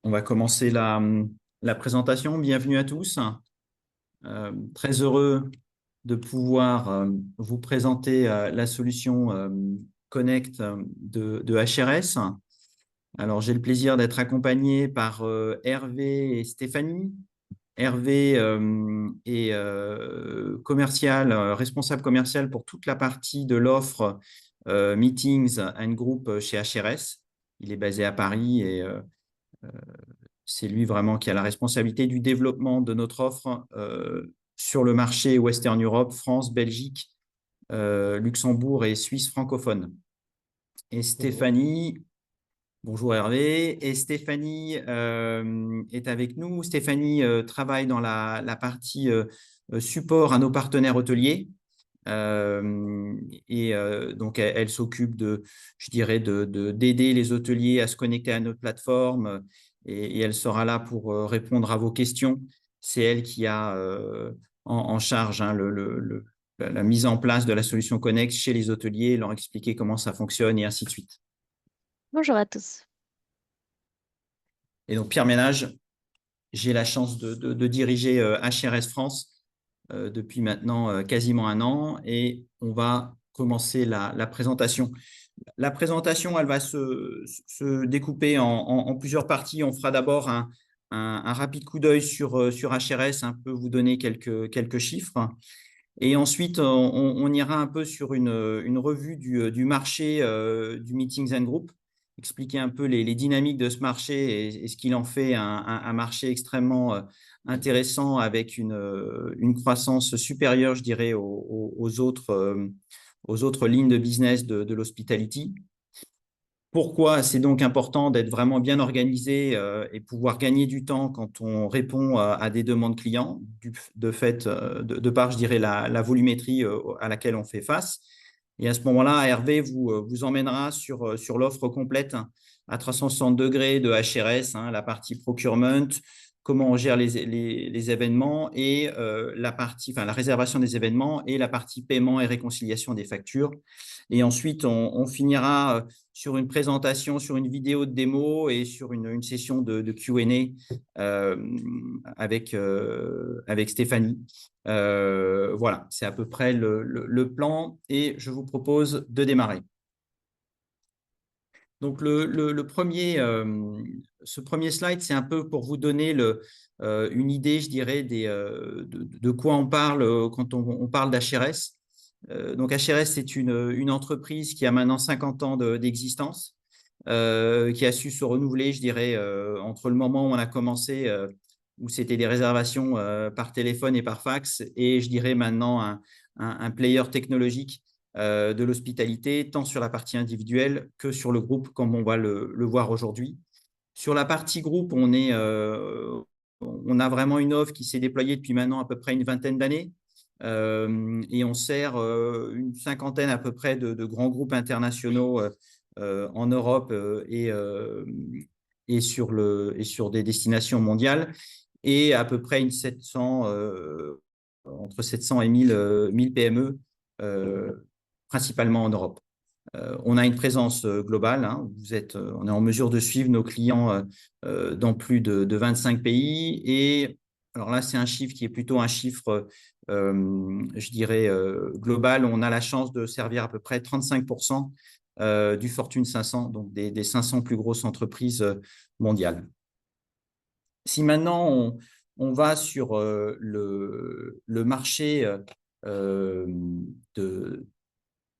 On va commencer la présentation. Bienvenue à tous. Très heureux de pouvoir vous présenter la solution Connect de HRS. Alors, j'ai le plaisir d'être accompagné par Hervé et Stéphanie. Hervé est commercial, responsable commercial pour toute la partie de l'offre Meetings and Group chez HRS. Il est basé à Paris et c'est lui vraiment qui a la responsabilité du développement de notre offre sur le marché Western Europe, France, Belgique, Luxembourg et Suisse francophone. Et Stéphanie, bonjour Hervé, et Stéphanie est avec nous. Stéphanie travaille dans la partie support à nos partenaires hôteliers. Donc, elle s'occupe je dirais, d'aider les hôteliers à se connecter à notre plateforme et elle sera là pour répondre à vos questions. C'est elle qui a en charge la mise en place de la solution Connect chez les hôteliers, leur expliquer comment ça fonctionne et ainsi de suite. Bonjour à tous. Et donc, Pierre Ménage, j'ai la chance de diriger HRS France depuis maintenant quasiment un an et on va commencer la présentation. La présentation, elle va se découper en plusieurs parties. On fera d'abord un rapide coup d'œil sur HRS, un peu vous donner quelques chiffres. Et ensuite, on ira un peu sur une revue du marché du Meetings and Group, expliquer un peu les dynamiques de ce marché et ce qu'il en fait un marché extrêmement intéressant avec une croissance supérieure, je dirais, aux autres lignes de business de l'hospitality. Pourquoi c'est donc important d'être vraiment bien organisé et pouvoir gagner du temps quand on répond à des demandes clients, de par, je dirais, la volumétrie à laquelle on fait face. Et à ce moment-là, Hervé vous emmènera sur l'offre complète à 360 degrés de HRS, la partie procurement, comment on gère les événements et la réservation des événements et la partie paiement et réconciliation des factures. Et ensuite, on finira sur une présentation, sur une vidéo de démo et sur une session de Q&A avec Stéphanie. Voilà, c'est à peu près le plan et je vous propose de démarrer. Donc, ce premier slide, c'est un peu pour vous donner une idée, je dirais, de quoi on parle quand on parle d'HRS. Donc, HRS, c'est une entreprise qui a maintenant 50 ans d'existence, qui a su se renouveler, je dirais, entre le moment où on a commencé, où c'était des réservations par téléphone et par fax, et je dirais maintenant un player technologique de l'hospitalité, tant sur la partie individuelle que sur le groupe, comme on va le voir aujourd'hui. Sur la partie groupe, on a vraiment une offre qui s'est déployée depuis maintenant à peu près une vingtaine d'années. Et on sert une cinquantaine à peu près de grands groupes internationaux en Europe et sur des destinations mondiales et à peu près entre 700 et 1000 PME, principalement en Europe. On a une présence globale. On est en mesure de suivre nos clients dans plus de 25 pays. Et alors là, c'est un chiffre qui est plutôt un chiffre, je dirais, global. On a la chance de servir à peu près 35% du Fortune 500, donc des 500 plus grosses entreprises mondiales. Si maintenant on va sur le marché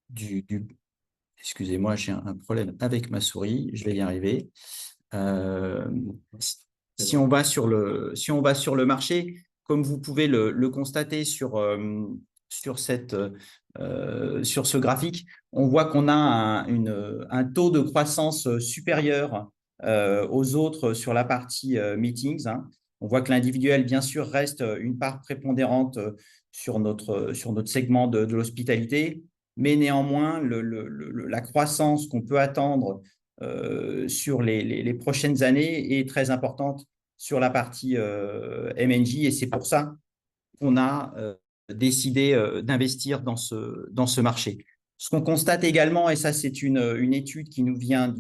du excusez-moi, j'ai un problème avec ma souris, je vais y arriver. Si on va sur le marché, comme vous pouvez le constater sur ce graphique, on voit qu'on a un taux de croissance supérieur aux autres sur la partie meetings. On voit que l'individuel, bien sûr, reste une part prépondérante sur notre segment de l'hospitalité, mais néanmoins, la croissance qu'on peut attendre sur les prochaines années est très importante sur la partie MNJ et c'est pour ça qu'on a décidé d'investir dans ce marché. Ce qu'on constate également, et ça c'est une étude qui nous vient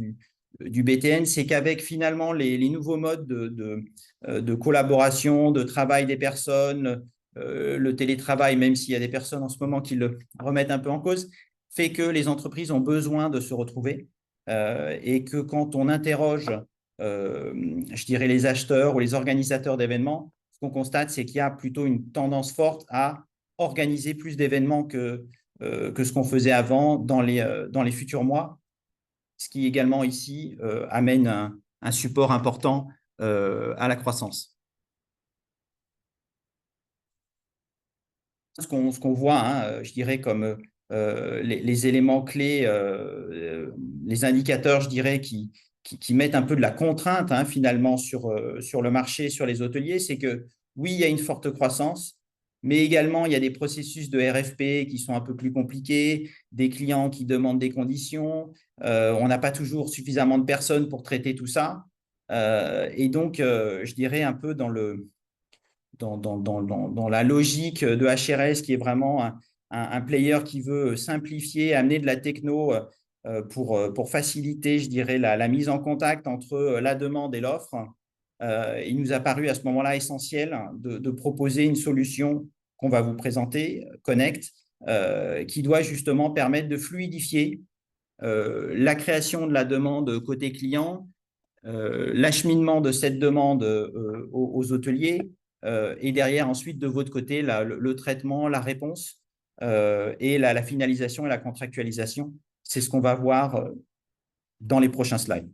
du BTN, c'est qu'avec finalement les nouveaux modes de collaboration, de travail des personnes, le télétravail, même s'il y a des personnes en ce moment qui le remettent un peu en cause, fait que les entreprises ont besoin de se retrouver et que quand on interroge, je dirais, les acheteurs ou les organisateurs d'événements, ce qu'on constate, c'est qu'il y a plutôt une tendance forte à organiser plus d'événements que ce qu'on faisait avant dans les futurs mois, ce qui également ici amène un support important à la croissance. Ce qu'on voit, hein, je dirais, comme les éléments clés, les indicateurs, je dirais, qui mettent un peu de la contrainte hein, finalement sur le marché, sur les hôteliers, c'est que oui, il y a une forte croissance, mais également il y a des processus de RFP qui sont un peu plus compliqués, des clients qui demandent des conditions, on n'a pas toujours suffisamment de personnes pour traiter tout ça. Et donc, je dirais un peu dans la logique de HRS, qui est vraiment un player qui veut simplifier, amener de la techno pour faciliter, je dirais, la mise en contact entre la demande et l'offre. Il nous a paru à ce moment-là essentiel de proposer une solution qu'on va vous présenter, Connect, qui doit justement permettre de fluidifier la création de la demande côté client, l'acheminement de cette demande aux hôteliers et derrière ensuite de votre côté le traitement, la réponse et la finalisation et la contractualisation. C'est ce qu'on va voir dans les prochains slides.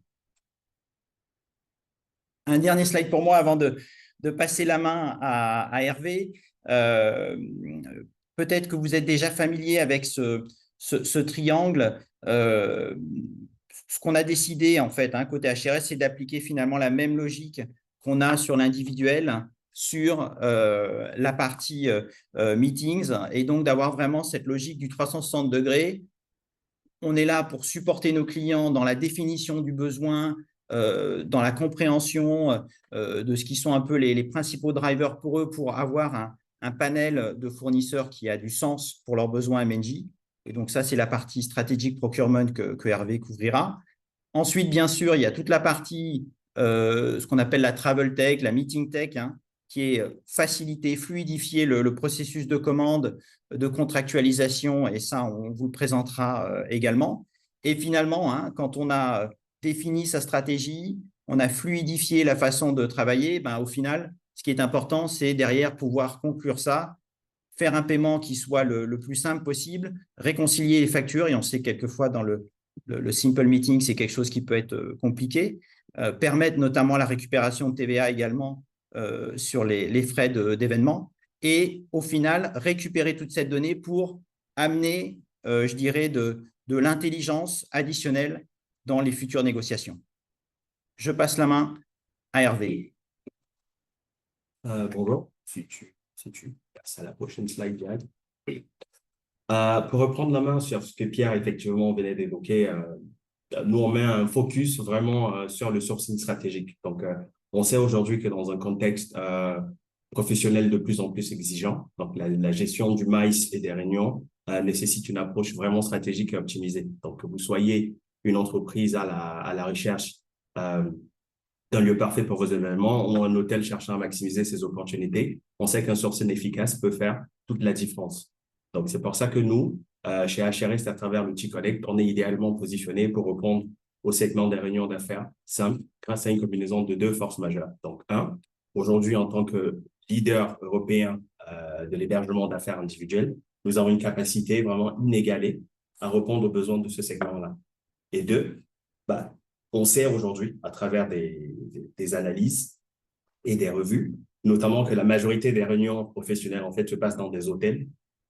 Un dernier slide pour moi avant de passer la main à Hervé. Peut-être que vous êtes déjà familier avec ce triangle. Ce qu'on a décidé, en fait, hein, côté HRS, c'est d'appliquer finalement la même logique qu'on a sur l'individuel, sur la partie meetings, et donc d'avoir vraiment cette logique du 360 degrés. On est là pour supporter nos clients dans la définition du besoin, dans la compréhension de ce qui sont un peu les principaux drivers pour eux, pour avoir un panel de fournisseurs qui a du sens pour leurs besoins MNJ. Et donc ça, c'est la partie stratégique procurement que Hervé couvrira. Ensuite, bien sûr, il y a toute la partie, ce qu'on appelle la travel tech, la meeting tech, hein, qui est faciliter, fluidifier le processus de commande, de contractualisation, et ça, on vous le présentera également. Et finalement, hein, quand on a défini sa stratégie, on a fluidifié la façon de travailler, ben, au final, ce qui est important, c'est derrière pouvoir conclure ça, faire un paiement qui soit le plus simple possible, réconcilier les factures, et on sait quelquefois dans le simple meeting, c'est quelque chose qui peut être compliqué, permettre notamment la récupération de TVA également sur les frais d'événement, et au final, récupérer toute cette donnée pour amener, je dirais, de l'intelligence additionnelle dans les futures négociations. Je passe la main à Hervé. Bonjour, si tu passes à la prochaine slide direct. Pour reprendre la main sur ce que Pierre effectivement venait d'évoquer, nous on met un focus vraiment sur le sourcing stratégique. Donc, on sait aujourd'hui que dans un contexte professionnel de plus en plus exigeant, donc la gestion du maïs et des réunions nécessite une approche vraiment stratégique et optimisée. Donc, que vous soyez une entreprise à la recherche d'un lieu parfait pour vos événements ou un hôtel cherchant à maximiser ses opportunités, on sait qu'un sourcing efficace peut faire toute la différence. Donc, c'est pour ça que nous, chez HRS, à travers l'outil Connect, on est idéalement positionné pour répondre au segment des réunions d'affaires simples grâce à une combinaison de deux forces majeures. Donc, aujourd'hui, en tant que leader européen de l'hébergement d'affaires individuelles, nous avons une capacité vraiment inégalée à répondre aux besoins de ce segment-là. Et deux, on sait aujourd'hui, à travers des analyses et des revues, notamment que la majorité des réunions professionnelles, en fait, se passent dans des hôtels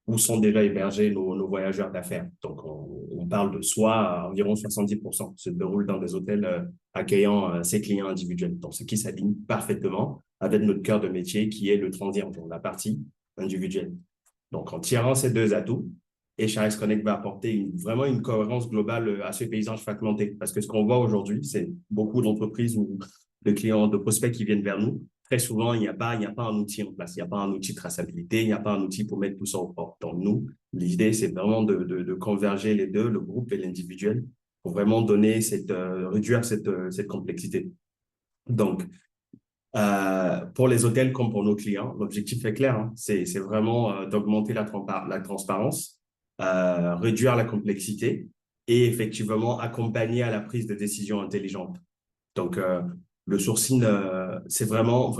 où sont déjà hébergés nos voyageurs d'affaires. Donc, on parle de soit environ 70% se déroulent dans des hôtels accueillant ces clients individuels. Donc, ce qui s'aligne parfaitement avec notre cœur de métier qui est le transit, donc la partie individuelle. Donc, en tirant ces deux atouts, HRS Connect va apporter vraiment une cohérence globale à ce paysage fragmenté. Parce que ce qu'on voit aujourd'hui, c'est beaucoup d'entreprises ou de clients, de prospects qui viennent vers nous. Très souvent, il n'y a pas un outil en place. Il n'y a pas un outil de traçabilité, il n'y a pas un outil pour mettre tout ça au port. Donc, nous, l'idée, c'est vraiment de converger les deux, le groupe et l'individuel, pour vraiment donner réduire cette complexité. Donc, pour les hôtels comme pour nos clients, l'objectif est clair, hein, c'est vraiment d'augmenter la transparence, réduire la complexité et effectivement accompagner à la prise de décision intelligente. Donc, le sourcing, c'est vraiment,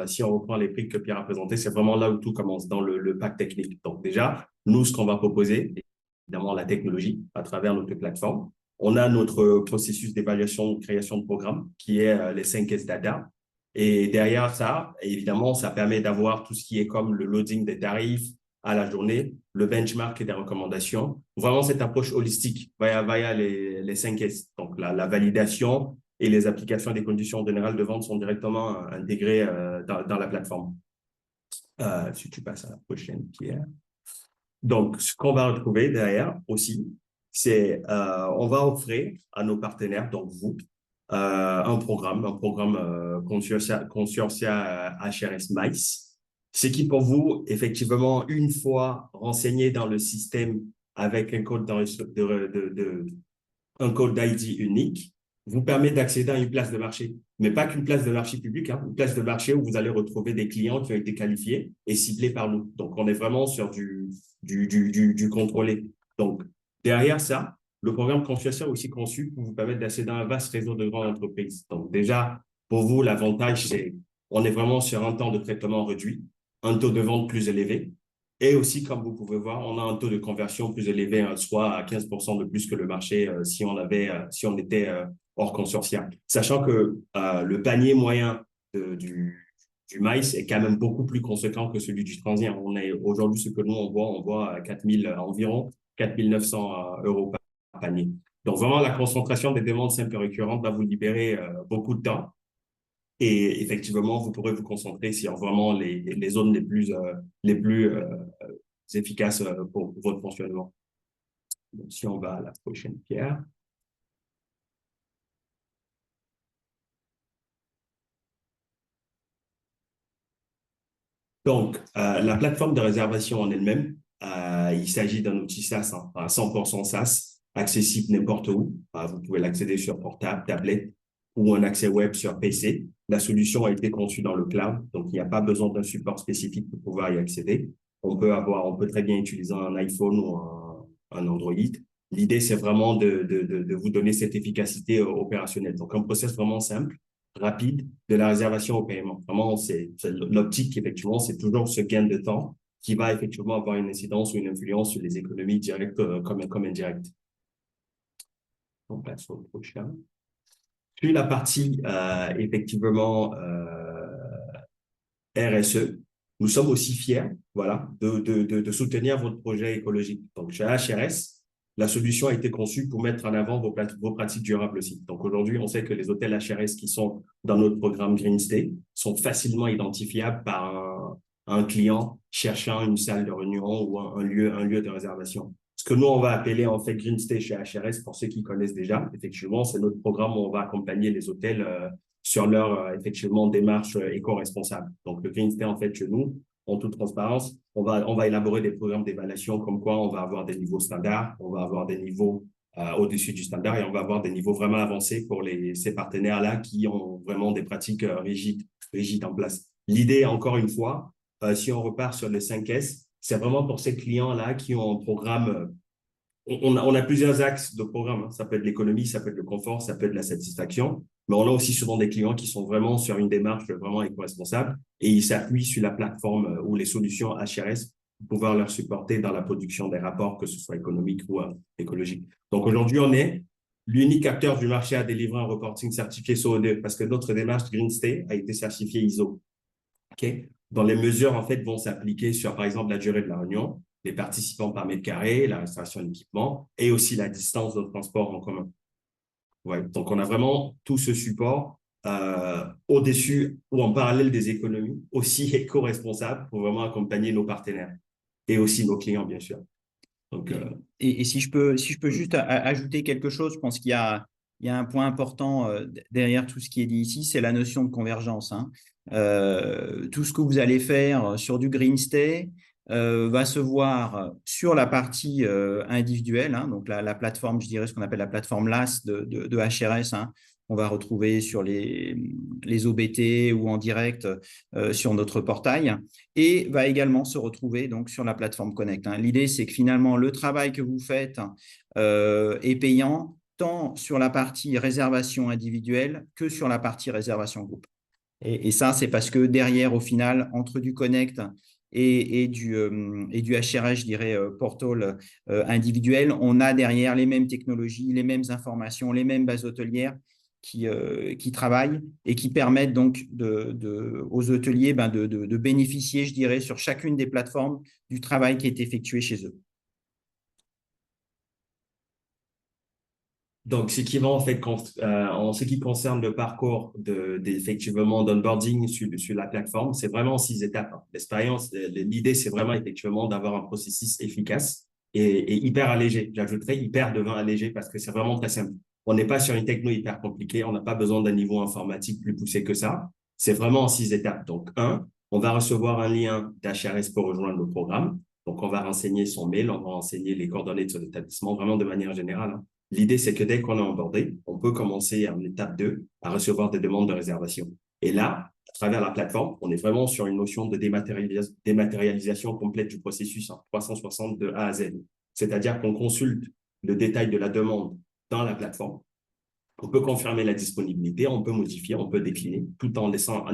si on reprend les prix que Pierre a présentés, c'est vraiment là où tout commence, dans le pack technique. Donc, déjà, nous, ce qu'on va proposer, évidemment, la technologie à travers notre plateforme. On a notre processus d'évaluation, de création de programme, qui est les 5S Data. Et derrière ça, évidemment, ça permet d'avoir tout ce qui est comme le loading des tarifs à la journée, le benchmark et des recommandations. Vraiment cette approche holistique via les 5S. Donc, la validation et les applications et les conditions générales de vente sont directement intégrées dans la plateforme. Si tu passes à la prochaine, Pierre. Donc, ce qu'on va retrouver derrière aussi, c'est on va offrir à nos partenaires, donc vous, un programme Consortia HRS MICE. Ce qui pour vous, effectivement, une fois renseigné dans le système avec un code un code d'ID unique, vous permet d'accéder à une place de marché. Mais pas qu'une place de marché publique, hein, une place de marché où vous allez retrouver des clients qui ont été qualifiés et ciblés par nous. Donc, on est vraiment sur du contrôlé. Donc, derrière ça, le programme Confiance est aussi conçu pour vous permettre d'accéder à un vaste réseau de grandes entreprises. Donc, déjà, pour vous, l'avantage, c'est on est vraiment sur un temps de traitement réduit, un taux de vente plus élevé. Et aussi, comme vous pouvez voir, on a un taux de conversion plus élevé, soit à 15% de plus que le marché si on était hors consortia. Sachant que le panier moyen du maïs est quand même beaucoup plus conséquent que celui du transien. On est aujourd'hui, ce que nous, on voit environ 4 900 euros par panier. Donc, vraiment, la concentration des demandes simples et récurrentes va vous libérer beaucoup de temps. Et effectivement, vous pourrez vous concentrer sur vraiment les zones les plus efficaces pour votre fonctionnement. Donc, si on va à la prochaine pierre. Donc, la plateforme de réservation en elle-même, il s'agit d'un outil SaaS, hein, à 100% SaaS, accessible n'importe où. Vous pouvez l'accéder sur portable, tablette ou un accès web sur PC. La solution a été conçue dans le cloud, donc il n'y a pas besoin d'un support spécifique pour pouvoir y accéder. On peut très bien utiliser un iPhone ou un Android. L'idée, c'est vraiment de vous donner cette efficacité opérationnelle. Donc, un process vraiment simple, rapide, de la réservation au paiement. Vraiment, c'est l'optique, effectivement, c'est toujours ce gain de temps qui va effectivement avoir une incidence ou une influence sur les économies directes comme indirectes. On passe au prochain. Puis la partie, effectivement, RSE. Nous sommes aussi fiers, voilà, de soutenir votre projet écologique. Donc, chez HRS, la solution a été conçue pour mettre en avant vos pratiques durables aussi. Donc, aujourd'hui, on sait que les hôtels HRS qui sont dans notre programme Green Stay sont facilement identifiables par un client cherchant une salle de réunion ou un lieu de réservation. Ce que nous, on va appeler en fait Green Stay chez HRS, pour ceux qui connaissent déjà, effectivement, c'est notre programme où on va accompagner les hôtels sur leur effectivement démarche éco-responsable. Donc, le Green Stay, en fait, chez nous, en toute transparence, on va élaborer des programmes d'évaluation comme quoi on va avoir des niveaux standards, on va avoir des niveaux au-dessus du standard et on va avoir des niveaux vraiment avancés pour ces partenaires-là qui ont vraiment des pratiques rigides en place. L'idée, encore une fois, si on repart sur les 5S, c'est vraiment pour ces clients-là qui ont un programme. On a plusieurs axes de programme, hein. Ça peut être l'économie, ça peut être le confort, ça peut être la satisfaction. Mais on a aussi souvent des clients qui sont vraiment sur une démarche vraiment éco-responsable et ils s'appuient sur la plateforme ou les solutions HRS pour pouvoir leur supporter dans la production des rapports, que ce soit économique ou écologique. Donc aujourd'hui, on est l'unique acteur du marché à délivrer un reporting certifié SO2 parce que notre démarche Green Stay a été certifiée ISO. Okay, dont les mesures en fait vont s'appliquer sur, par exemple, la durée de la réunion, les participants par mètre carré, la restauration d'équipement et aussi la distance de transport en commun. Ouais, donc, on a vraiment tout ce support au-dessus ou en parallèle des économies, aussi éco-responsables pour vraiment accompagner nos partenaires et aussi nos clients, bien sûr. Donc, et si je peux juste ajouter quelque chose, je pense qu'il y a un point important derrière tout ce qui est dit ici, c'est la notion de convergence, hein. Tout ce que vous allez faire sur du Green Stay, va se voir sur la partie individuelle, hein, donc la plateforme, je dirais ce qu'on appelle la plateforme LAS de HRS, hein, on va retrouver sur les OBT ou en direct sur notre portail, et va également se retrouver donc sur la plateforme Connect, hein. L'idée, c'est que finalement, le travail que vous faites est payant tant sur la partie réservation individuelle que sur la partie réservation groupe. Et ça, c'est parce que derrière, au final, entre du Connect et du HRS, je dirais, portal individuel, on a derrière les mêmes technologies, les mêmes informations, les mêmes bases hôtelières qui travaillent et qui permettent donc aux hôteliers de bénéficier, je dirais, sur chacune des plateformes du travail qui est effectué chez eux. Donc, ce qui va en fait, en ce qui concerne le parcours effectivement d'onboarding sur la plateforme, c'est vraiment 6 étapes, hein. L'expérience, l'idée, c'est vraiment effectivement d'avoir un processus efficace et hyper allégé. J'ajouterais hyper devant allégé parce que c'est vraiment très simple. On n'est pas sur une techno hyper compliquée. On n'a pas besoin d'un niveau informatique plus poussé que ça. C'est vraiment en 6 étapes. Donc, on va recevoir un lien d'HRS pour rejoindre le programme. Donc, on va renseigner son mail, on va renseigner les coordonnées de son établissement, vraiment de manière générale, hein. L'idée, c'est que dès qu'on est onboardé, on peut commencer en étape 2 à recevoir des demandes de réservation. Et là, à travers la plateforme, on est vraiment sur une notion de dématérialisation complète du processus, hein, 360 de A à Z. C'est-à-dire qu'on consulte le détail de la demande dans la plateforme. On peut confirmer la disponibilité, on peut modifier, on peut décliner, tout en laissant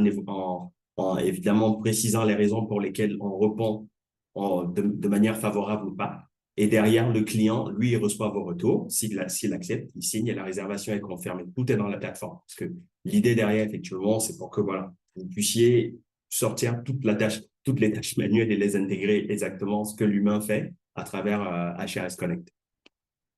en évidemment précisant les raisons pour lesquelles on répond de manière favorable ou pas. Et derrière, le client, lui, il reçoit vos retours. S'il accepte, il signe et la réservation est confirmée. Tout est dans la plateforme. Parce que l'idée derrière, effectivement, c'est pour que voilà, vous puissiez sortir toutes les tâches manuelles et les intégrer exactement ce que l'humain fait à travers HRS Connect.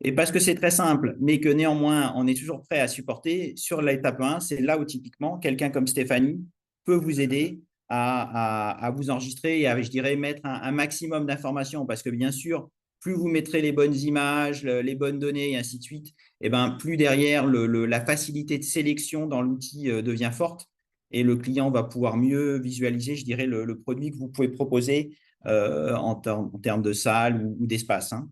Et parce que c'est très simple, mais que néanmoins, on est toujours prêt à supporter, sur l'étape 1, c'est là où typiquement, quelqu'un comme Stéphanie peut vous aider à vous enregistrer et à, je dirais, mettre un maximum d'informations. Parce que bien sûr, plus vous mettrez les bonnes images, les bonnes données et ainsi de suite, et ben, plus derrière, la facilité de sélection dans l'outil devient forte et le client va pouvoir mieux visualiser, je dirais, le produit que vous pouvez proposer en termes de salle ou d'espace, hein.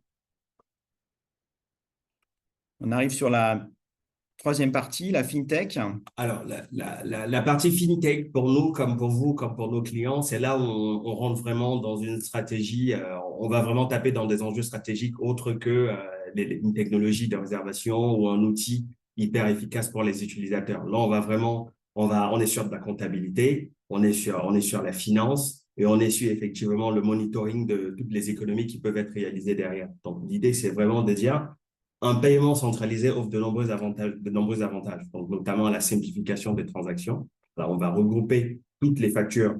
On arrive sur la troisième partie, la FinTech. Alors, la partie fintech, pour nous, comme pour vous, comme pour nos clients, c'est là où on rentre vraiment dans une stratégie. On va vraiment taper dans des enjeux stratégiques autres que une technologie de réservation ou un outil hyper efficace pour les utilisateurs. Là, on va vraiment, on est sur de la comptabilité, on est sur la finance et on est sur effectivement le monitoring de toutes les économies qui peuvent être réalisées derrière. Donc, l'idée, c'est vraiment de dire, un paiement centralisé offre de nombreux avantages, donc notamment la simplification des transactions. Là, on va regrouper toutes les factures,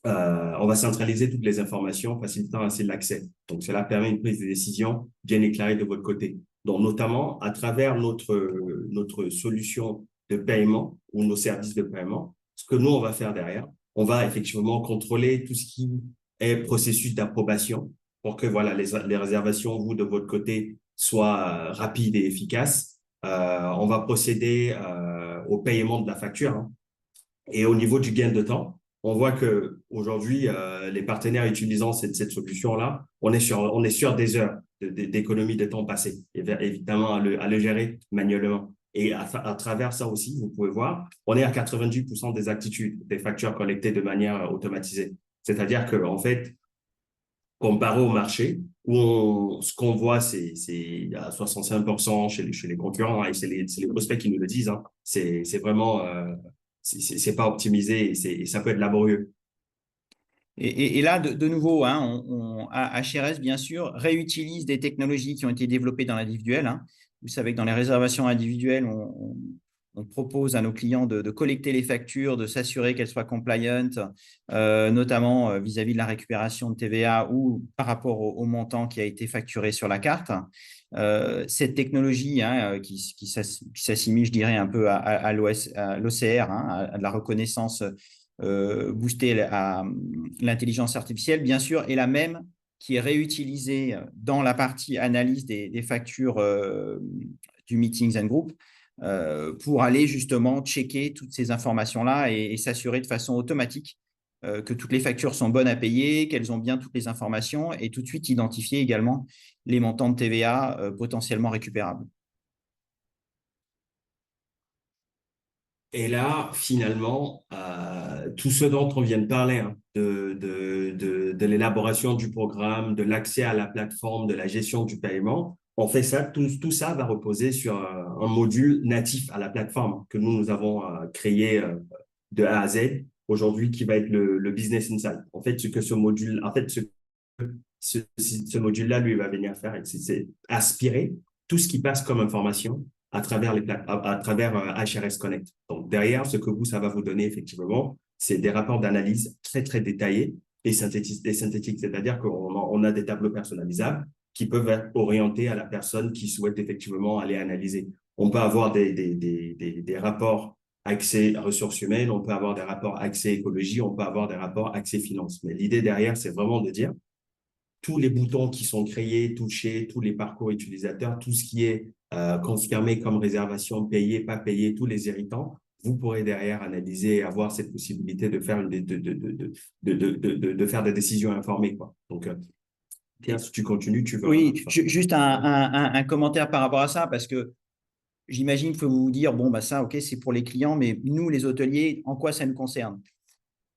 on va centraliser toutes les informations, facilitant ainsi l'accès. Donc, cela permet une prise de décision bien éclairée de votre côté. Donc, notamment à travers notre solution de paiement ou nos services de paiement, ce que nous, on va faire derrière, on va effectivement contrôler tout ce qui est processus d'approbation pour que voilà, les réservations, vous, de votre côté, soient rapides et efficaces. On va procéder au paiement de la facture, hein. Et au niveau du gain de temps, on voit que aujourd'hui, les partenaires utilisant cette solution-là, on est sur des heures d'économie de temps passé, évidemment à le gérer manuellement. Et à travers ça aussi, vous pouvez voir, on est à 90% des aptitudes des factures collectées de manière automatisée. C'est-à-dire que en fait, comparé au marché, ce qu'on voit, c'est à 65% chez les concurrents, hein, et c'est les prospects qui nous le disent, hein. C'est vraiment, c'est pas optimisé et ça peut être laborieux. Et là, de nouveau, hein, HRS, bien sûr, réutilise des technologies qui ont été développées dans l'individuel, hein. Vous savez que dans les réservations individuelles, on propose à nos clients de collecter les factures, de s'assurer qu'elles soient compliant, notamment vis-à-vis de la récupération de TVA ou par rapport au montant qui a été facturé sur la carte. Cette technologie, hein, qui s'assimile, je dirais, un peu à l'OCR, hein, à de la reconnaissance boostée à l'intelligence artificielle, bien sûr, est la même qui est réutilisée dans la partie analyse des factures du Meetings and Group pour aller justement checker toutes ces informations-là et s'assurer de façon automatique que toutes les factures sont bonnes à payer, qu'elles ont bien toutes les informations et tout de suite identifier également les montants de TVA potentiellement récupérables. Et là, finalement, tout ce dont on vient de parler, hein, de l'élaboration du programme, de l'accès à la plateforme, de la gestion du paiement, on fait ça, tout ça va reposer sur un module natif à la plateforme que nous avons créé de A à Z aujourd'hui, qui va être le Business Insight. En fait, ce module-là, lui, va venir faire, c'est aspirer tout ce qui passe comme information à travers à travers HRS Connect. Donc, derrière, ça va vous donner, effectivement, c'est des rapports d'analyse très, très détaillés et synthétiques. C'est-à-dire qu'on a des tableaux personnalisables qui peuvent être orientés à la personne qui souhaite effectivement aller analyser. On peut avoir des rapports accès ressources humaines, on peut avoir des rapports accès écologie, on peut avoir des rapports accès finance. Mais l'idée derrière, c'est vraiment de dire tous les boutons qui sont créés, touchés, tous les parcours utilisateurs, tout ce qui est confirmé comme réservation, payé, pas payé, tous les irritants, vous pourrez derrière analyser et avoir cette possibilité de faire, de faire des décisions informées, quoi. Donc, Pierre, si tu continues, tu veux. Oui, juste un commentaire par rapport à ça, parce que j'imagine qu'il faut vous dire, bon, bah ça, ok, c'est pour les clients, mais nous, les hôteliers, en quoi ça nous concerne?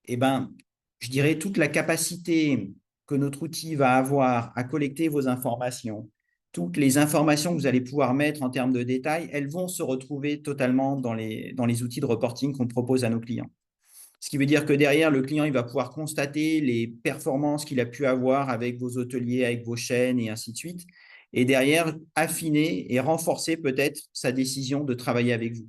Eh bien, je dirais toute la capacité que notre outil va avoir à collecter vos informations, toutes les informations que vous allez pouvoir mettre en termes de détails, elles vont se retrouver totalement dans les outils de reporting qu'on propose à nos clients. Ce qui veut dire que derrière, le client il va pouvoir constater les performances qu'il a pu avoir avec vos hôteliers, avec vos chaînes et ainsi de suite. Et derrière, affiner et renforcer peut-être sa décision de travailler avec vous.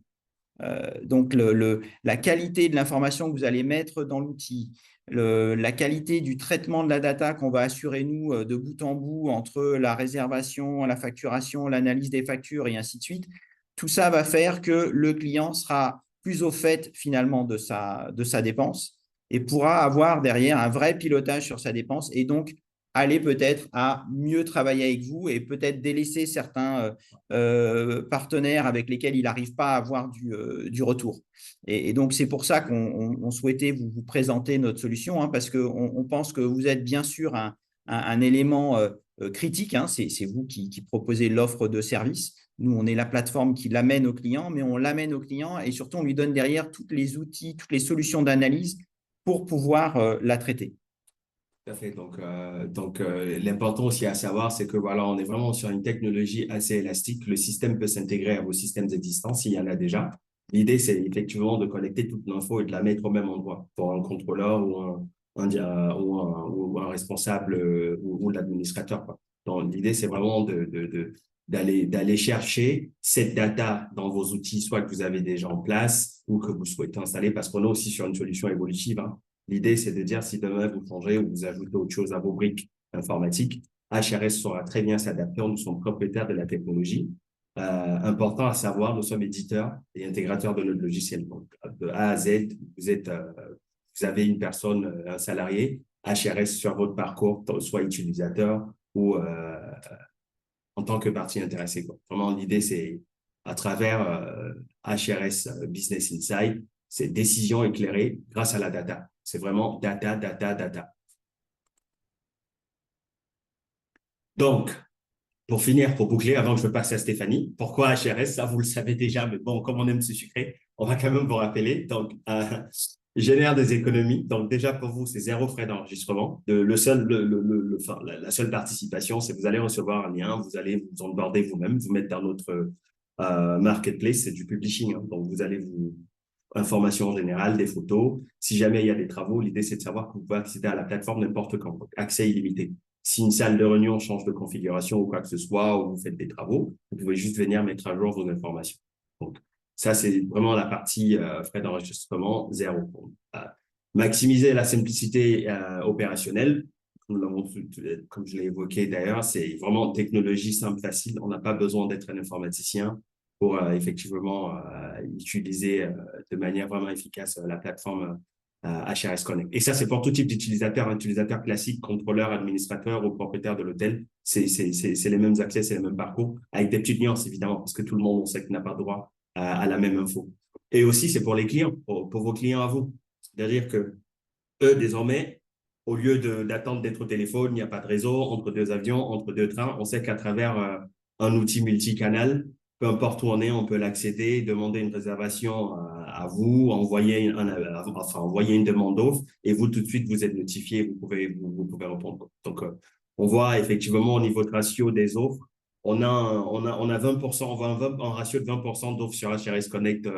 Donc, la qualité de l'information que vous allez mettre dans l'outil, la qualité du traitement de la data qu'on va assurer nous de bout en bout entre la réservation, la facturation, l'analyse des factures et ainsi de suite, tout ça va faire que le client sera plus au fait finalement de sa dépense et pourra avoir derrière un vrai pilotage sur sa dépense et donc aller peut-être à mieux travailler avec vous et peut-être délaisser certains partenaires avec lesquels il n'arrive pas à avoir du retour. Et donc, c'est pour ça qu'on souhaitait vous présenter notre solution, hein, parce qu'on pense que vous êtes bien sûr un élément critique. Hein, c'est vous qui proposez l'offre de service. Nous, on est la plateforme qui l'amène au client, mais on l'amène au client et surtout, on lui donne derrière tous les outils, toutes les solutions d'analyse pour pouvoir la traiter. Tout à fait. Donc, l'important aussi à savoir, c'est que voilà, on est vraiment sur une technologie assez élastique. Le système peut s'intégrer à vos systèmes existants s'il y en a déjà. L'idée, c'est effectivement de collecter toute l'info et de la mettre au même endroit pour un contrôleur ou un responsable ou l'administrateur, quoi. Donc, l'idée, c'est vraiment d'aller chercher cette data dans vos outils, soit que vous avez déjà en place ou que vous souhaitez installer, parce qu'on est aussi sur une solution évolutive, hein. L'idée, c'est de dire si demain vous changez ou vous ajoutez autre chose à vos briques informatiques, HRS saura très bien s'adapter. Nous sommes propriétaires de la technologie. Important à savoir, nous sommes éditeurs et intégrateurs de notre logiciel. Donc, de A à Z, vous avez une personne, un salarié, HRS sur votre parcours, soit utilisateur ou en tant que partie intéressée, quoi. Vraiment, l'idée, c'est à travers HRS Business Insight, c'est décision éclairée grâce à la data. C'est vraiment data, data, data. Donc, pour finir, pour boucler, avant que je passe à Stéphanie, pourquoi HRS? Ça, vous le savez déjà, mais bon, comme on aime se sucrer, on va quand même vous rappeler. Donc, génère des économies. Donc, déjà, pour vous, c'est zéro frais d'enregistrement. La seule participation, c'est que vous allez recevoir un lien, vous allez vous onboarder vous-même, vous mettre dans notre marketplace, c'est du publishing, hein. Donc, vous allez vous informations générales, des photos. Si jamais il y a des travaux, l'idée, c'est de savoir que vous pouvez accéder à la plateforme n'importe quand. Donc, accès illimité. Si une salle de réunion change de configuration ou quoi que ce soit, ou vous faites des travaux, vous pouvez juste venir mettre à jour vos informations. Donc, ça, c'est vraiment la partie frais d'enregistrement, zéro. Maximiser la simplicité opérationnelle. Comme je l'ai évoqué d'ailleurs, c'est vraiment technologie simple, facile. On n'a pas besoin d'être un informaticien pour effectivement utiliser de manière vraiment efficace la plateforme HRS Connect. Et ça, c'est pour tout type d'utilisateur, un utilisateur classique, contrôleur, administrateur ou propriétaire de l'hôtel. C'est les mêmes accès, c'est les mêmes parcours, avec des petites nuances, évidemment, parce que tout le monde, on sait qu'il n'a pas droit à la même info. Et aussi, c'est pour les clients, pour vos clients à vous. C'est-à-dire que eux, désormais, au lieu d'attendre d'être au téléphone, il n'y a pas de réseau entre deux avions, entre deux trains. On sait qu'à travers un outil multicanal, peu importe où on est, on peut l'accéder, demander une réservation à vous, envoyer une demande d'offre et vous, tout de suite, vous êtes notifié, vous pouvez répondre. Donc, on voit effectivement au niveau de ratio des offres, on a 20%, on va un ratio de 20% d'offres sur HRS Connect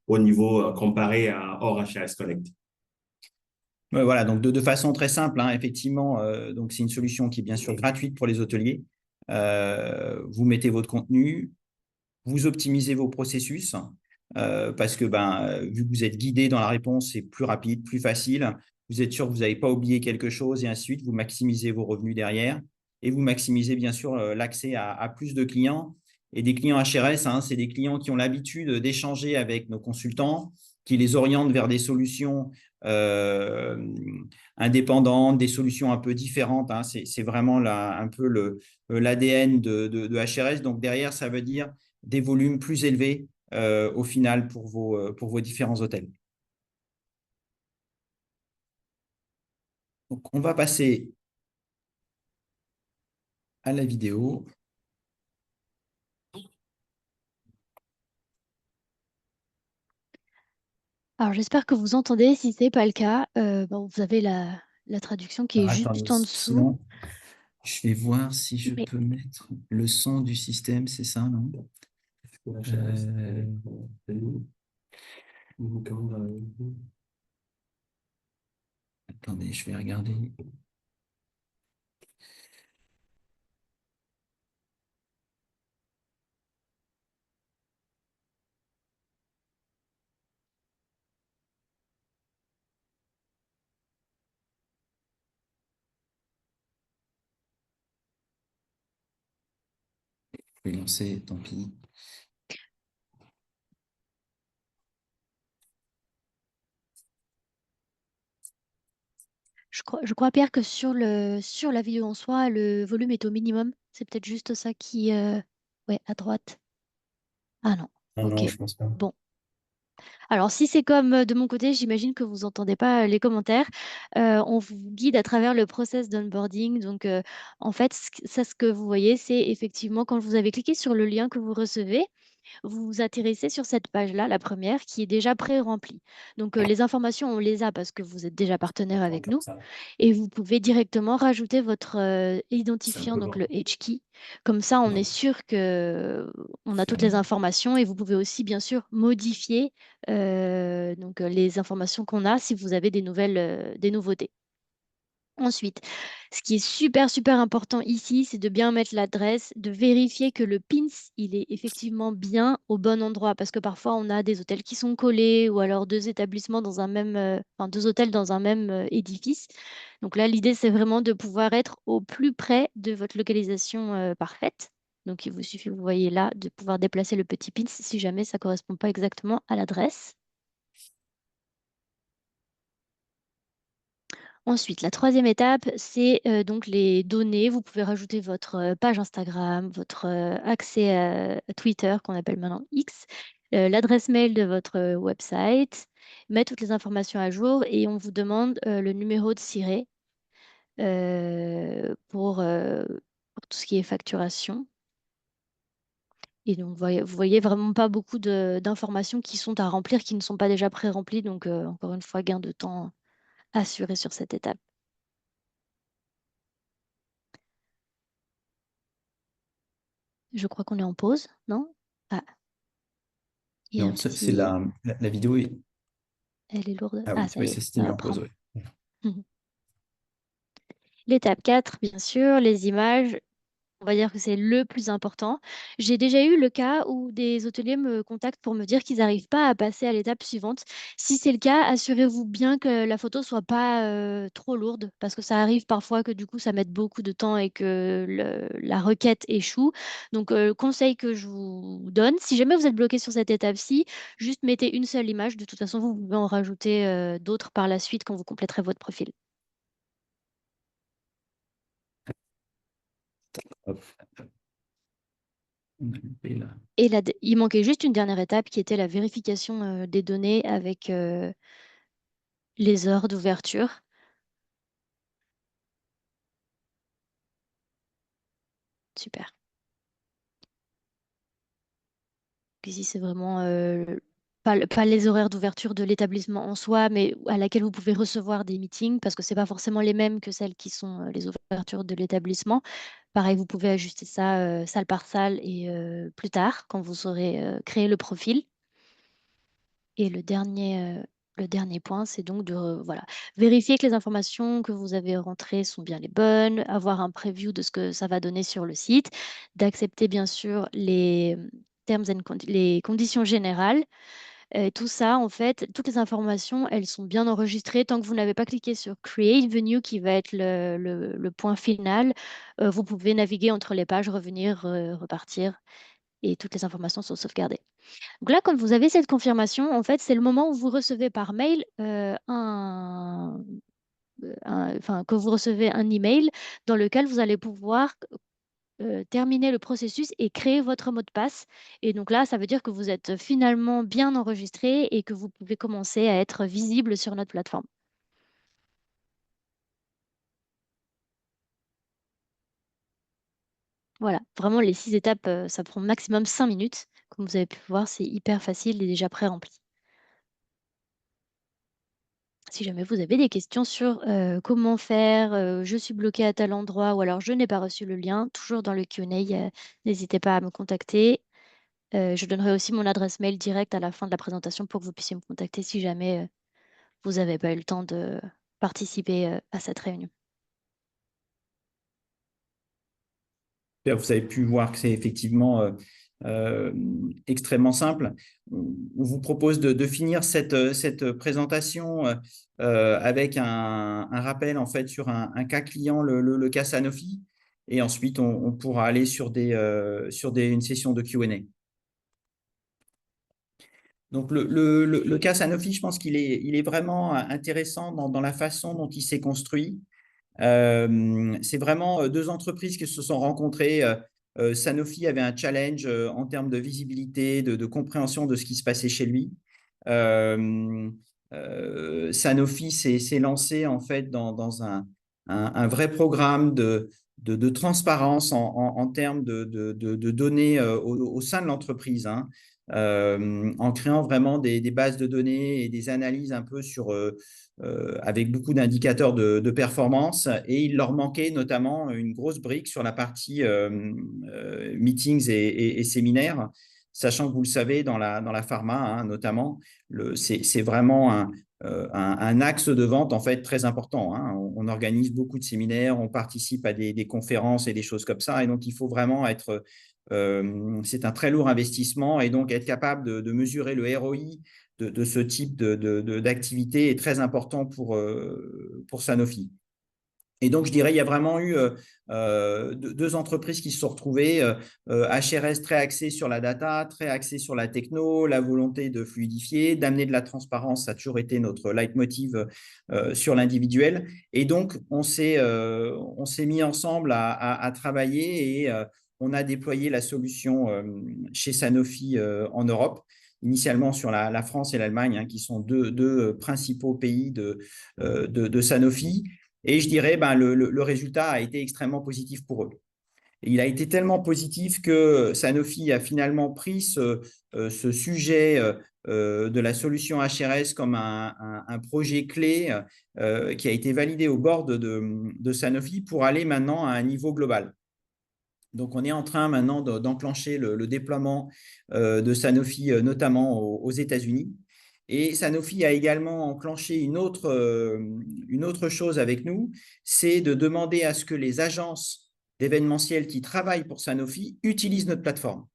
au niveau comparé à hors HRS Connect. Ouais, voilà, donc de façon très simple, hein, effectivement, donc c'est une solution qui est bien sûr gratuite pour les hôteliers. Vous mettez votre contenu, vous optimisez vos processus parce que vu que vous êtes guidé dans la réponse, c'est plus rapide, plus facile. Vous êtes sûr que vous n'avez pas oublié quelque chose et ainsi de suite. Vous maximisez vos revenus derrière et vous maximisez bien sûr l'accès à plus de clients. Et des clients HRS, hein, c'est des clients qui ont l'habitude d'échanger avec nos consultants, qui les orientent vers des solutions euh, indépendantes, des solutions un peu différentes. Hein. C'est vraiment un peu l'ADN de HRS. Donc derrière, ça veut dire des volumes plus élevés au final pour vos différents hôtels. Donc, on va passer à la vidéo. Alors, j'espère que vous entendez. Si ce n'est pas le cas, vous avez la traduction qui est Alors, attendez, juste en dessous. sinon, je vais voir si je Mais peux mettre le son du système, c'est ça, non? Attendez, je vais regarder. Je vais lancer, tant pis. je crois, Pierre, que sur la vidéo en soi, le volume est au minimum. C'est peut-être juste ça qui... Ouais, à droite. Ah non. Non, Ok. non, je pense pas. Bon. Alors, si c'est comme de mon côté, j'imagine que vous n'entendez pas les commentaires. On vous guide à travers le process d'onboarding. Donc, en fait, ce que vous voyez, c'est effectivement quand vous avez cliqué sur le lien que vous recevez, vous atterrissez sur cette page-là, la première, qui est déjà pré-remplie. Donc, les informations, on les a parce que vous êtes déjà partenaire avec nous. Et vous pouvez directement rajouter votre identifiant, donc le H-key. Comme ça, on est sûr que on a toutes les informations et vous pouvez aussi, bien sûr, modifier les informations qu'on a si vous avez des nouveautés. Ensuite, ce qui est super, super important ici, c'est de bien mettre l'adresse, de vérifier que le PINS, il est effectivement bien au bon endroit. Parce que parfois, on a des hôtels qui sont collés ou alors deux établissements dans un même, deux hôtels dans un même édifice. Donc là, l'idée, c'est vraiment de pouvoir être au plus près de votre localisation parfaite. Donc, il vous suffit, vous voyez là, de pouvoir déplacer le petit PINS si jamais ça ne correspond pas exactement à l'adresse. Ensuite, la troisième étape, c'est donc les données. Vous pouvez rajouter votre page Instagram, votre accès à Twitter, qu'on appelle maintenant X, l'adresse mail de votre website, mettre toutes les informations à jour et on vous demande le numéro de SIRET pour tout ce qui est facturation. Et donc, vous voyez vraiment pas beaucoup d'informations qui sont à remplir, qui ne sont pas déjà pré-remplies. Donc, encore une fois, gain de temps assuré sur cette étape. Je crois qu'on est en pause, non? Ah, il y a un Non, c'est petit... la vidéo. Elle est lourde. Ah Ah, oui, ça oui, y ça est, s'était ça mis va en pause. prendre. Oui. L'étape 4, bien sûr, les images. On va dire que c'est le plus important. J'ai déjà eu le cas où des hôteliers me contactent pour me dire qu'ils n'arrivent pas à passer à l'étape suivante. Si c'est le cas, assurez-vous bien que la photo soit pas trop lourde, parce que ça arrive parfois que du coup ça mette beaucoup de temps et que la requête échoue. Donc, conseil que je vous donne, si jamais vous êtes bloqué sur cette étape-ci, juste mettez une seule image. De toute façon, vous pouvez en rajouter d'autres par la suite quand vous compléterez votre profil. Hop. On a loupé là. Et il manquait juste une dernière étape qui était la vérification des données avec les heures d'ouverture. Super. Ici, c'est vraiment pas les horaires d'ouverture de l'établissement en soi, mais à laquelle vous pouvez recevoir des meetings, parce que ce n'est pas forcément les mêmes que celles qui sont les ouvertures de l'établissement. Pareil, vous pouvez ajuster ça salle par salle et plus tard, quand vous aurez créé le profil. Et le dernier point, c'est donc de voilà, vérifier que les informations que vous avez rentrées sont bien les bonnes, avoir un preview de ce que ça va donner sur le site, d'accepter bien sûr les les conditions générales. Tout ça, en fait, toutes les informations, elles sont bien enregistrées. Tant que vous n'avez pas cliqué sur Create Venue, qui va être le point final, vous pouvez naviguer entre les pages, revenir, repartir, et toutes les informations sont sauvegardées. Donc là, quand vous avez cette confirmation, en fait, c'est le moment où vous recevez par mail enfin, que vous recevez un email dans lequel vous allez pouvoir terminer le processus et créer votre mot de passe. Et donc là, ça veut dire que vous êtes finalement bien enregistré et que vous pouvez commencer à être visible sur notre plateforme. Voilà, vraiment les 6 étapes, ça prend maximum 5 minutes. Comme vous avez pu voir, c'est hyper facile et déjà pré-rempli. Si jamais vous avez des questions sur comment faire, je suis bloquée à tel endroit ou alors je n'ai pas reçu le lien, toujours dans le Q&A, n'hésitez pas à me contacter. Je donnerai aussi mon adresse mail directe à la fin de la présentation pour que vous puissiez me contacter si jamais vous n'avez pas eu le temps de participer à cette réunion. Vous avez pu voir que c'est effectivement extrêmement simple. On vous propose de finir cette présentation avec un rappel en fait sur un cas client, le cas Sanofi, et ensuite on pourra aller sur une session de Q&A. Donc le cas Sanofi, je pense qu'il est vraiment intéressant dans la façon dont il s'est construit. C'est vraiment deux entreprises qui se sont rencontrées. Sanofi avait un challenge en termes de visibilité, de compréhension de ce qui se passait chez lui. Sanofi s'est lancé en fait dans un vrai programme de transparence en termes de données au sein de l'entreprise, hein, en créant vraiment des bases de données et des analyses un peu avec beaucoup d'indicateurs de performance, et il leur manquait notamment une grosse brique sur la partie meetings et séminaires, sachant que vous le savez, dans la pharma, hein, notamment, c'est vraiment un axe de vente en fait très important, hein. On organise beaucoup de séminaires, on participe à des conférences et des choses comme ça, et donc il faut vraiment être c'est un très lourd investissement, et donc être capable de mesurer le ROI de ce type d'activité est très important pour Sanofi. Et donc, je dirais, il y a vraiment eu deux entreprises qui se sont retrouvées. HRS très axé sur la data, très axé sur la techno, la volonté de fluidifier, d'amener de la transparence, ça a toujours été notre leitmotiv sur l'individuel. Et donc, on s'est mis ensemble à travailler, et on a déployé la solution chez Sanofi en Europe, initialement sur la France et l'Allemagne, hein, qui sont deux principaux pays de Sanofi. Et je dirais, le résultat a été extrêmement positif pour eux. Et il a été tellement positif que Sanofi a finalement pris ce sujet de la solution HRS comme un projet clé qui a été validé au board de Sanofi pour aller maintenant à un niveau global. Donc, on est en train maintenant d'enclencher le déploiement de Sanofi, notamment aux États-Unis. Et Sanofi a également enclenché une autre chose avec nous, c'est de demander à ce que les agences d'événementiel qui travaillent pour Sanofi utilisent notre plateforme.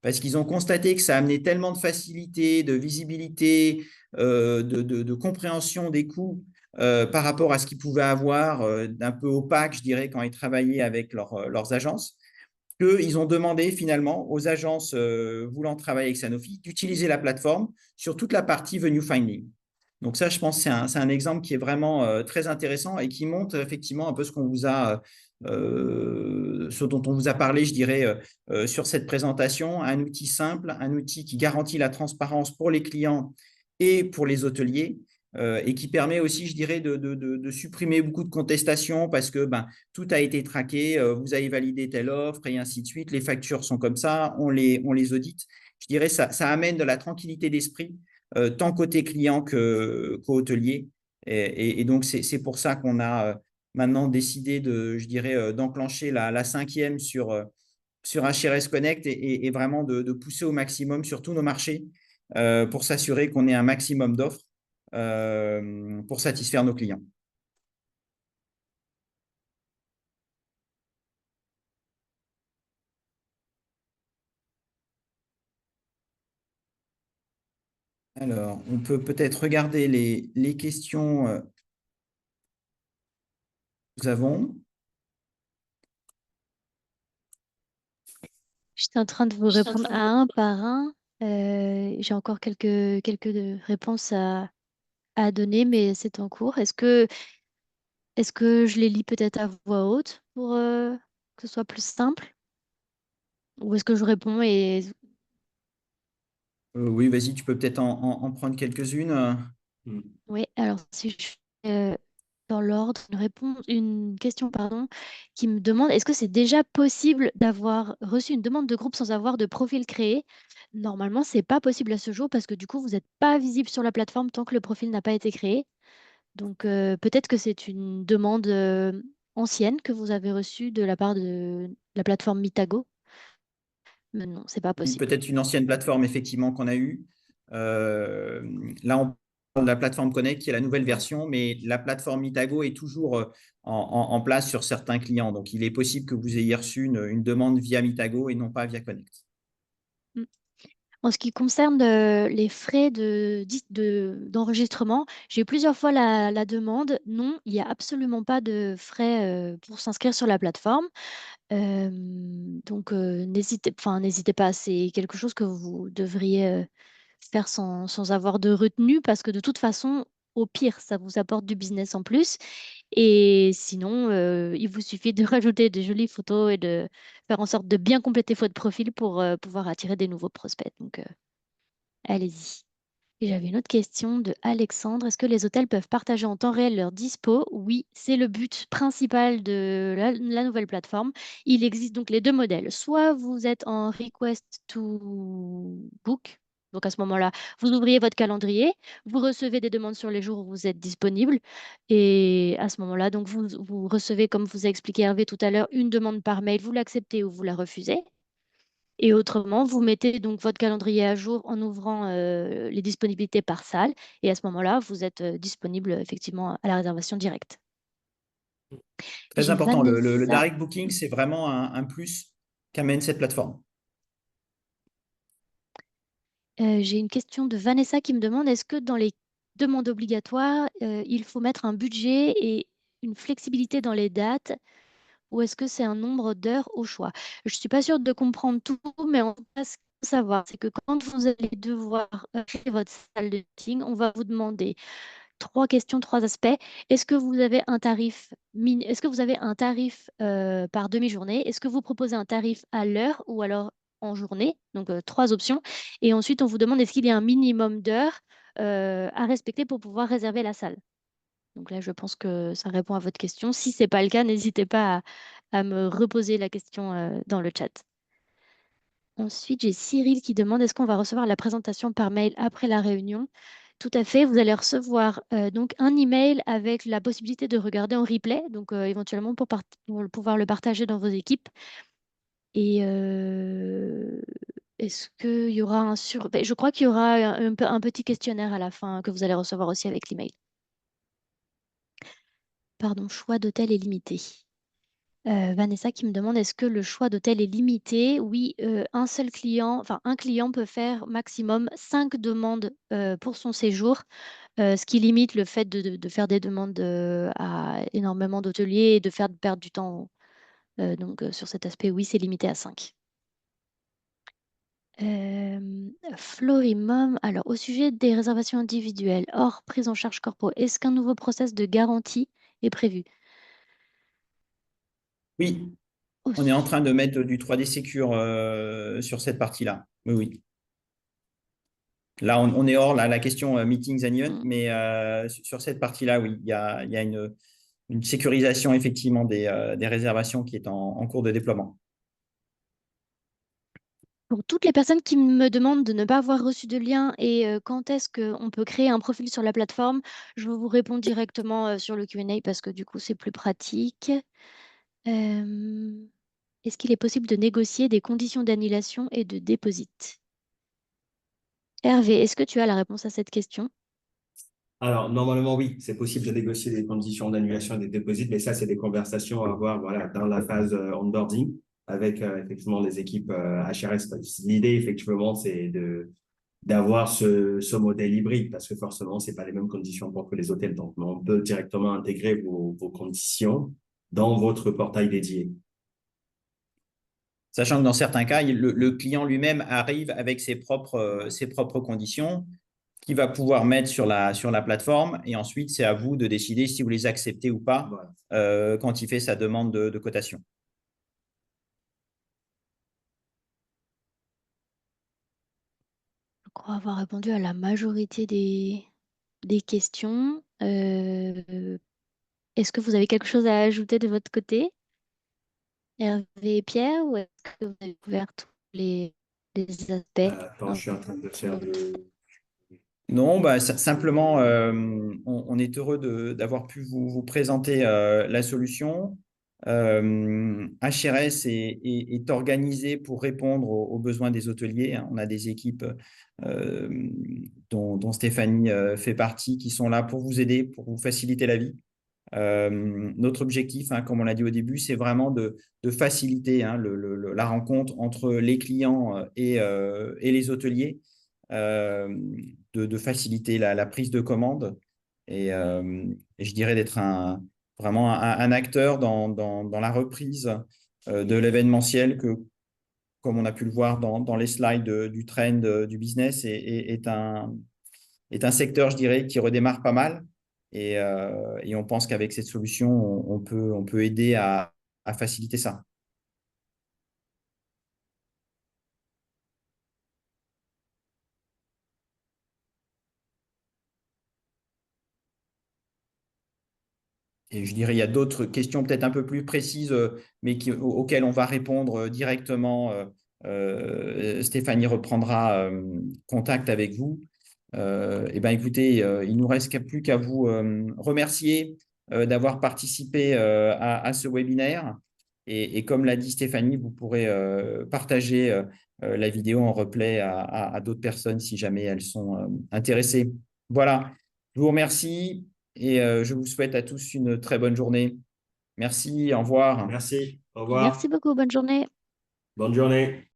Parce qu'ils ont constaté que ça amenait tellement de facilité, de visibilité, de compréhension des coûts par rapport à ce qu'ils pouvaient avoir d'un peu opaque, je dirais, quand ils travaillaient avec leurs agences, qu'ils ont demandé finalement aux agences voulant travailler avec Sanofi d'utiliser la plateforme sur toute la partie venue finding. Donc ça, je pense que c'est un exemple qui est vraiment très intéressant et qui montre effectivement un peu ce dont on vous a parlé, je dirais, sur cette présentation. Un outil simple, un outil qui garantit la transparence pour les clients et pour les hôteliers, et qui permet aussi, je dirais, de supprimer beaucoup de contestations parce que tout a été traqué, vous avez validé telle offre et ainsi de suite, les factures sont comme ça, on les audite. Je dirais ça amène de la tranquillité d'esprit, tant côté client qu'hôtelier. Et donc, c'est pour ça qu'on a maintenant décidé je dirais, d'enclencher la cinquième sur HRS Connect et vraiment de pousser au maximum sur tous nos marchés pour s'assurer qu'on ait un maximum d'offres pour satisfaire nos clients. Alors, on peut peut-être regarder les questions que nous avons. J'étais en train de vous répondre à un par un. J'ai encore quelques réponses à donner, mais c'est en cours. Est-ce que je les lis peut-être à voix haute pour que ce soit plus simple? Ou est-ce que je réponds et... Oui, vas-y, tu peux peut-être en prendre quelques-unes. Hmm. Oui, alors si je fais dans l'ordre, une question, pardon, qui me demande, est-ce que c'est déjà possible d'avoir reçu une demande de groupe sans avoir de profil créé? Normalement, c'est pas possible à ce jour parce que du coup, vous n'êtes pas visible sur la plateforme tant que le profil n'a pas été créé. Donc, peut-être que c'est une demande ancienne que vous avez reçue de la part de la plateforme Mitago. Mais non, c'est pas Oui, possible. peut-être une ancienne plateforme, effectivement, qu'on a eue. Là, on parle de la plateforme Connect, qui est la nouvelle version, mais la plateforme Mitago est toujours en place sur certains clients. Donc, il est possible que vous ayez reçu une demande via Mitago et non pas via Connect. Mm. En ce qui concerne les frais d'enregistrement, j'ai eu plusieurs fois la demande. Non, il n'y a absolument pas de frais pour s'inscrire sur la plateforme. Donc, n'hésitez pas. C'est quelque chose que vous devriez faire sans avoir de retenue parce que de toute façon, au pire, ça vous apporte du business en plus. Et sinon, il vous suffit de rajouter de jolies photos et de faire en sorte de bien compléter votre profil pour pouvoir attirer des nouveaux prospects. Donc, allez-y. Et j'avais une autre question de Alexandre. Est-ce que les hôtels peuvent partager en temps réel leur dispo? Oui, c'est le but principal de la nouvelle plateforme. Il existe donc les deux modèles. Soit vous êtes en request to book. Donc à ce moment-là, vous ouvriez votre calendrier, vous recevez des demandes sur les jours où vous êtes disponible. Et à ce moment-là, donc vous recevez, comme vous a expliqué Hervé tout à l'heure, une demande par mail, vous l'acceptez ou vous la refusez. Et autrement, vous mettez donc votre calendrier à jour en ouvrant les disponibilités par salle. Et à ce moment-là, vous êtes disponible effectivement à la réservation directe. Très J'ai important. Le Vanessa, direct booking, c'est vraiment un plus qu'amène cette plateforme. j'ai une question de Vanessa qui me demande, est-ce que dans les demandes obligatoires, il faut mettre un budget et une flexibilité dans les dates ou est-ce que c'est un nombre d'heures au choix? Je ne suis pas sûre de comprendre tout, mais en tout cas, ce qu'il faut savoir, c'est que quand vous allez devoir créer votre salle de meeting, on va vous demander trois questions, trois aspects. Est-ce que vous avez un tarif est-ce que vous avez un tarif par demi-journée? Est-ce que vous proposez un tarif à l'heure ou alors en journée? Donc trois options. Et ensuite, on vous demande est-ce qu'il y a un minimum d'heures à respecter pour pouvoir réserver la salle? Donc là, je pense que ça répond à votre question. Si ce n'est pas le cas, n'hésitez pas à me reposer la question dans le chat. Ensuite, j'ai Cyril qui demande est-ce qu'on va recevoir la présentation par mail après la réunion? Tout à fait, vous allez recevoir donc un email avec la possibilité de regarder en replay, donc éventuellement pour pouvoir le partager dans vos équipes. Et est-ce qu'il y aura ben, je crois qu'il y aura un petit questionnaire à la fin que vous allez recevoir aussi avec l'email. Pardon, choix d'hôtel est limité. Vanessa qui me demande est-ce que le choix d'hôtel est limité? Oui, un client peut faire maximum 5 demandes pour son séjour, ce qui limite le fait de faire des demandes à énormément d'hôteliers et de faire perdre du temps. Donc, sur cet aspect, oui, c'est limité à 5. Florimum, alors au sujet des réservations individuelles hors prise en charge corpo, est-ce qu'un nouveau process de garantie est prévu? Oui, Au on est en su- train de mettre du 3D Secure sur cette partie-là. Oui, oui. Là, on est hors la question meetings and events, mais sur cette partie-là, oui, il y a une sécurisation effectivement des réservations qui est en cours de déploiement. Pour toutes les personnes qui me demandent de ne pas avoir reçu de lien et quand est-ce qu'on peut créer un profil sur la plateforme, je vous réponds directement sur le Q&A parce que du coup, c'est plus pratique. Est-ce qu'il est possible de négocier des conditions d'annulation et de déposit? Hervé, est-ce que tu as la réponse à cette question? Alors, normalement, oui, c'est possible de négocier des conditions d'annulation des dépôts, mais ça, c'est des conversations à avoir voilà, dans la phase onboarding avec effectivement les équipes HRS. L'idée, effectivement, c'est d'avoir ce modèle hybride parce que forcément, c'est pas les mêmes conditions pour que les hôtels. Donc, on peut directement intégrer vos conditions dans votre portail dédié. Sachant que dans certains cas, le client lui-même arrive avec ses propres conditions qu'il va pouvoir mettre sur la plateforme. Et ensuite, c'est à vous de décider si vous les acceptez ou pas Voilà. quand il fait sa demande de cotation. Je crois avoir répondu à la majorité des questions. Est-ce que vous avez quelque chose à ajouter de votre côté, Hervé et Pierre, ou est-ce que vous avez couvert tous les aspects? Attends, je suis en train de faire le… Non, bah, simplement, on est heureux d'avoir pu vous présenter la solution. HRS est organisé pour répondre aux besoins des hôteliers. On a des équipes euh, dont Stéphanie fait partie qui sont là pour vous aider, pour vous faciliter la vie. Notre objectif, hein, comme on l'a dit au début, c'est vraiment de faciliter hein, la rencontre entre les clients et les hôteliers, euh, de faciliter la prise de commande et je dirais d'être vraiment un acteur dans la reprise de l'événementiel que, comme on a pu le voir dans les slides du trend du business, est un secteur, je dirais, qui redémarre pas mal. Et on pense qu'avec cette solution, on peut aider à faciliter ça. Et je dirais, il y a d'autres questions peut-être un peu plus précises, mais auxquelles on va répondre directement. Stéphanie reprendra contact avec vous. Eh ben, écoutez, il ne nous reste plus qu'à vous remercier d'avoir participé à ce webinaire. Et comme l'a dit Stéphanie, vous pourrez partager la vidéo en replay à d'autres personnes si jamais elles sont intéressées. Voilà, je vous remercie et je vous souhaite à tous une très bonne journée. Merci, au revoir. Merci, au Merci revoir, beaucoup, bonne journée. bonne journée.